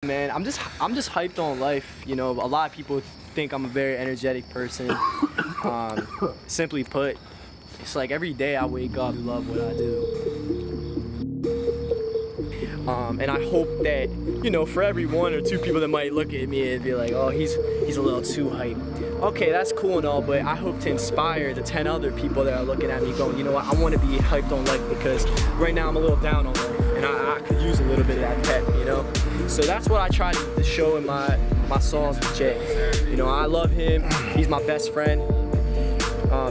Man, I'm just hyped on life. You know, a lot of people think I'm a very energetic person. Simply put, it's like every day I wake up, I love what I do. And I hope that, you know, for every one or two people that might look at me and be like, oh, he's a little too hyped. Okay, that's cool and all, but I hope to inspire the 10 other people that are looking at me going, you know what, I want to be hyped on life because right now I'm a little down on life and I could use a little bit of that pep, you know? So that's what I try to show in my songs with Jay. You know, I love him, he's my best friend.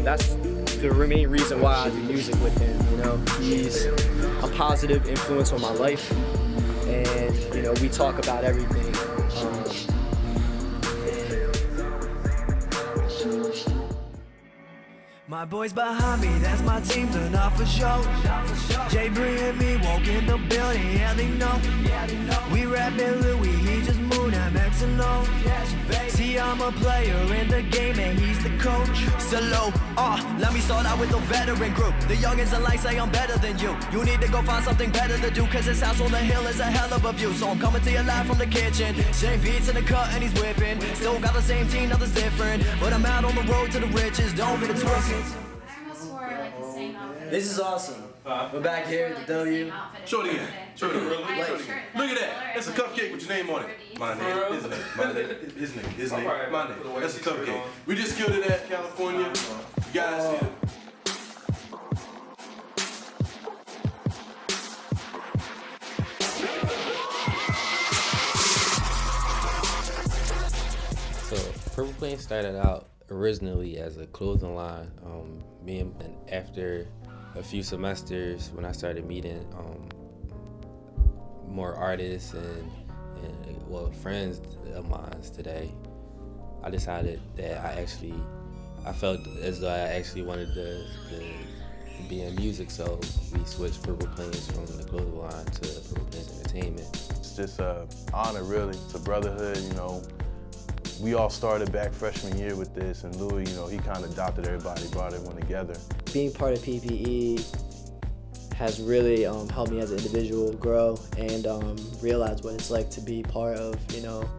That's the main reason why I do music with him, you know? He's a positive influence on my life and, you know, we talk about everything. My boys behind me, that's my team, turn off for show. Jbre and me walk in the building, yeah they know. We rapping Louis, he just moved, I'm X and O. See I'm a player in the game and he's the coach. Solo, let me start out with the veteran group. The youngins alike say I'm better than you. You need to go find something better to do, cause this house on the hill is a hell of a view. So I'm coming to you live from the kitchen. Same beats in the cut and he's whipping. Still got the same team, nothing's different. But I'm out on the road to the riches, don't get it twisted. This is awesome. We're back here at the W. Show it again. Show it again. Look at that. That's a cupcake with your name on it. My name, his name, my name, his name, my name. That's a cupcake. We just killed it at California. You guys here. So Purple Plains started out originally as a clothing line. And after a few semesters, when I started meeting more artists and well, friends of mine today, I decided that I felt as though I actually wanted to be in music, so we switched Purple Plains from the clothing line to Purple Plains Entertainment. It's just an honor, really. It's a brotherhood, you know. We all started back freshman year with this, and Louis, you know, he kind of adopted everybody, brought everyone together. Being part of PPE has really helped me as an individual grow and realize what it's like to be part of, you know,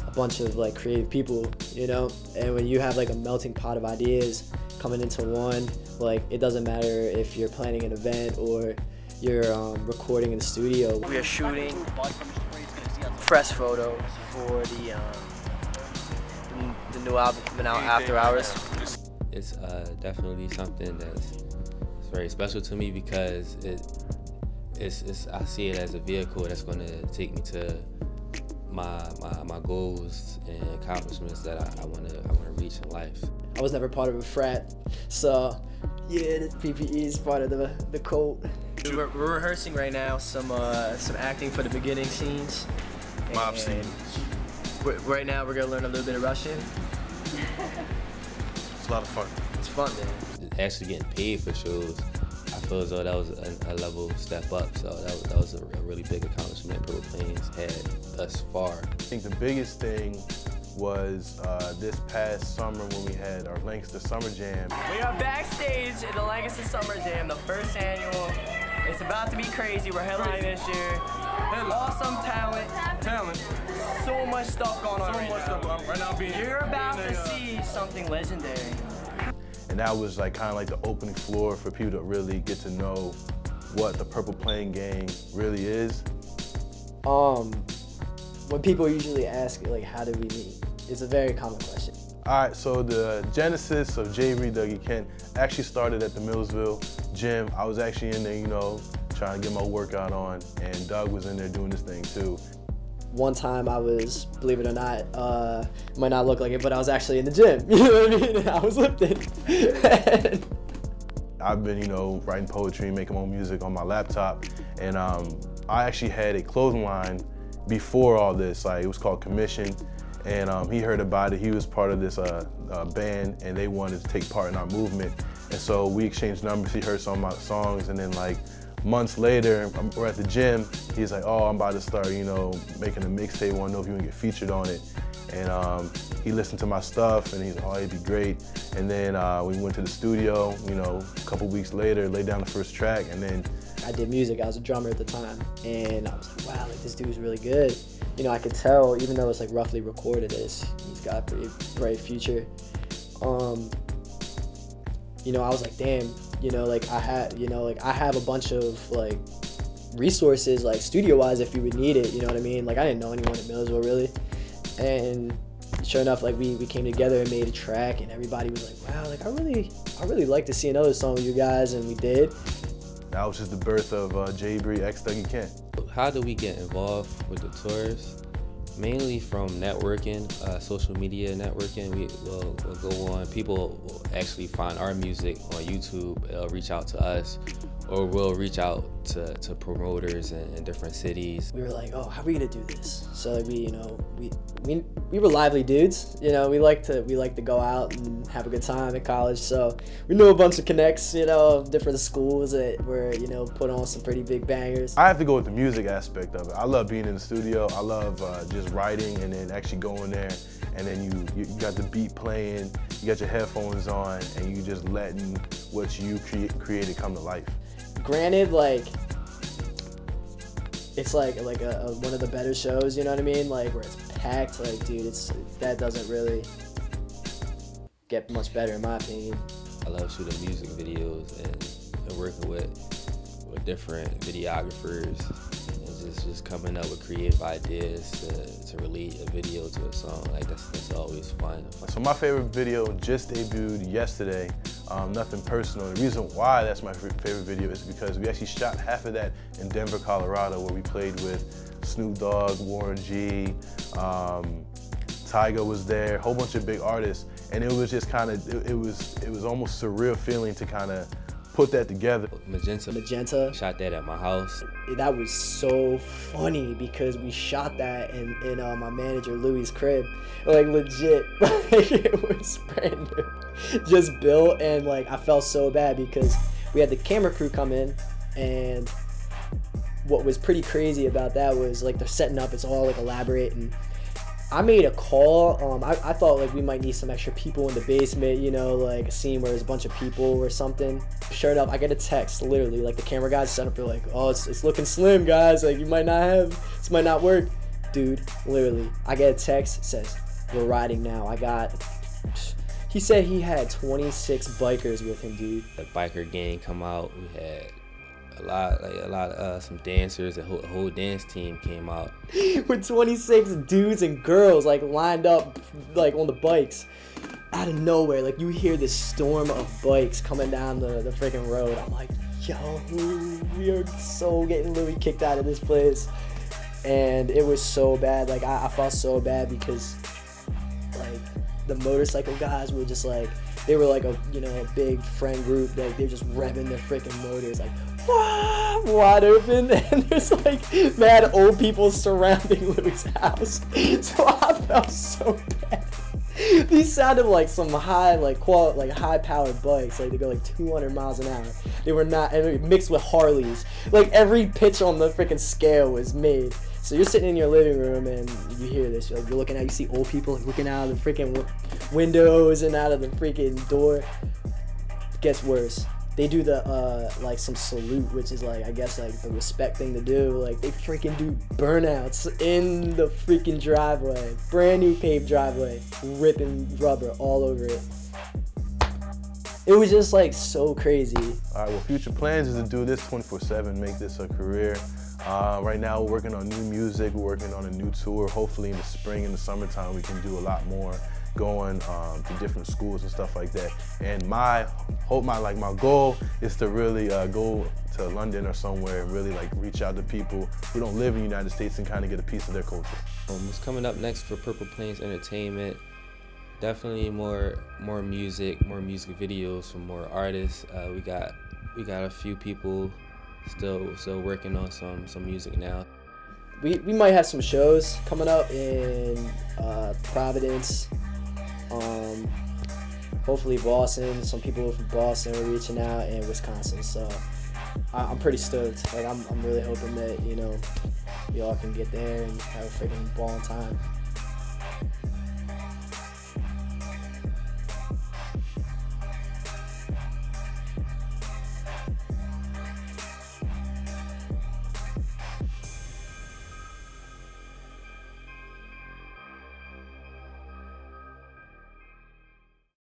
a bunch of like creative people, you know. And when you have like a melting pot of ideas coming into one, like it doesn't matter if you're planning an event or you're recording in the studio. We are shooting press photos for the new album coming out, After Hours. It's definitely something that's very special to me because I see it as a vehicle that's going to take me to my goals and accomplishments that I want to reach in life. I was never part of a frat, so yeah, this PPE is part of the cult. We're rehearsing right now some acting for the beginning scenes. Mob scene. Right now we're gonna learn a little bit of Russian. It's a lot of fun. It's fun, man. Actually getting paid for shows, I feel as though that was a level step up. So that was a really big accomplishment Purple Plains had thus far. I think the biggest thing was this past summer when we had our Lancaster Summer Jam. We are backstage at the Lancaster Summer Jam, the first annual. It's about to be crazy. We're headlining this year. Awesome talent. So much stuff going on right now. You're about to see something legendary. And that was like kind of like the opening floor for people to really get to know what the Purple Plain gang really is. When people usually ask, like, how did we meet? It's a very common question. All right, so the genesis of Jbre, Dougie, Kent actually started at the Millsville gym. I was actually in there, you know, trying to get my workout on, and Doug was in there doing this thing too. One time I was, believe it or not, might not look like it, but I was actually in the gym. You know what I mean? I was lifting. I've been, you know, writing poetry, making my own music on my laptop, and I actually had a clothing line before all this. Like, it was called Commission, and he heard about it. He was part of this band, and they wanted to take part in our movement. And so we exchanged numbers. He heard some of my songs, and then like months later, we're at the gym. He's like, "Oh, I'm about to start, you know, making a mixtape. Want to know if you want to get featured on it?" And he listened to my stuff, and he's like, "Oh, it'd be great." And then we went to the studio. You know, a couple weeks later, laid down the first track, and then I did music. I was a drummer at the time, and I was like, wow, like this dude's really good. You know, I could tell, even though it's like roughly recorded, he's got a pretty bright future. You know, I was like, damn, you know, like I have a bunch of like resources, like studio-wise, if you would need it. You know what I mean? Like I didn't know anyone at Millersville really, and sure enough, like we came together and made a track, and everybody was like, wow, like I really like to see another song with you guys, and we did. That was just the birth of Jbre x Dougie Kent. How do we get involved with the tours? Mainly from networking, social media networking. We'll go on. People will actually find our music on YouTube. They'll reach out to us, or we'll reach out to promoters in different cities. We were like, oh, how are we gonna do this? So like we were lively dudes. You know, we like to go out and have a good time at college. So we knew a bunch of connects, you know, of different schools that were, you know, put on some pretty big bangers. I have to go with the music aspect of it. I love being in the studio. I love just writing and then actually going there, and then you got the beat playing, you got your headphones on, and you just letting what you created come to life. Granted, like it's like one of the better shows, you know what I mean? Like where it's packed, like dude, that doesn't really get much better in my opinion. I love shooting music videos and working with different videographers and just coming up with creative ideas to relate a video to a song. Like that's always fun. So my favorite video just debuted yesterday. Nothing personal. The reason why that's my favorite video is because we actually shot half of that in Denver, Colorado, where we played with Snoop Dogg, Warren G, Tyga was there, a whole bunch of big artists, and it was just kind of, it was almost surreal feeling to kind of put that together. Magenta. Shot that at my house. That was so funny because we shot that in my manager Louie's crib. Like legit, it was brand new, just built, and like I felt so bad because we had the camera crew come in, and what was pretty crazy about that was like they're setting up, it's all like elaborate, and I made a call. I thought like we might need some extra people in the basement, you know, like a scene where there's a bunch of people or something. Sure enough, I get a text, literally, like the camera guys set up, they're like, oh, it's looking slim, guys, like this might not work. Dude, literally, I get a text, says, we're riding now. He said he had 26 bikers with him, dude. The biker gang come out, we had a lot, some dancers, a whole dance team came out. With 26 dudes and girls like lined up like on the bikes. Out of nowhere, like you hear this storm of bikes coming down the freaking road. I'm like, yo, we are so getting Louis kicked out of this place. And it was so bad, like I felt so bad because like the motorcycle guys were just like, they were like a big friend group, like they're just revving their freaking motors like wide open, and there's like mad old people surrounding Louis' house. So I felt so bad. These sounded like some high powered bikes, like they go like 200 miles an hour. They were not, and mixed with Harleys. Like every pitch on the freaking scale was made. So you're sitting in your living room and you hear this. You're looking out, you see old people like looking out of the freaking windows and out of the freaking door. It gets worse. They do the like some salute, which is like, I guess like the respect thing to do. Like they freaking do burnouts in the freaking driveway, brand new paved driveway, ripping rubber all over it. It was just like so crazy. All right, well, future plans is to do this 24/7, make this a career. Right now we're working on new music, we're working on a new tour. Hopefully in the spring and the summertime we can do a lot more, going to different schools and stuff like that. And my goal is to really go to London or somewhere and really like reach out to people who don't live in the United States and kind of get a piece of their culture. What's coming up next for Purple Plains Entertainment? Definitely more music videos from more artists. We got a few people still working on some music now. We might have some shows coming up in Providence, hopefully Boston. Some people from Boston are reaching out, and Wisconsin. So I'm pretty stoked. Like I'm really hoping that y'all can get there and have a freaking ball time.